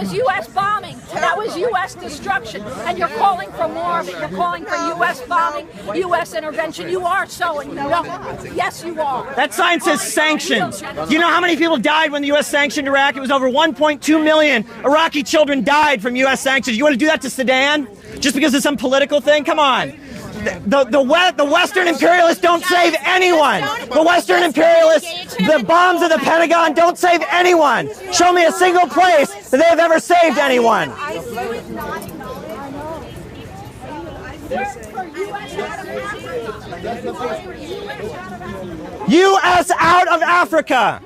was U.S. bombing. That was U.S. destruction. And you're calling for more of it. You're calling for U.S. bombing, U.S. intervention. You are sowing. No. Yes, you are. That sign says sanctions. Do you know how many people died when the U.S. sanctioned Iraq? It was over 1.2 million Iraqi children died from U.S. sanctions. You want to do that to Sudan? Just because of some political thing? Come on. The Western imperialists don't save anyone. The Western imperialists, the bombs of the Pentagon don't save anyone. Show me a single place that they have ever saved anyone. U.S. out of Africa.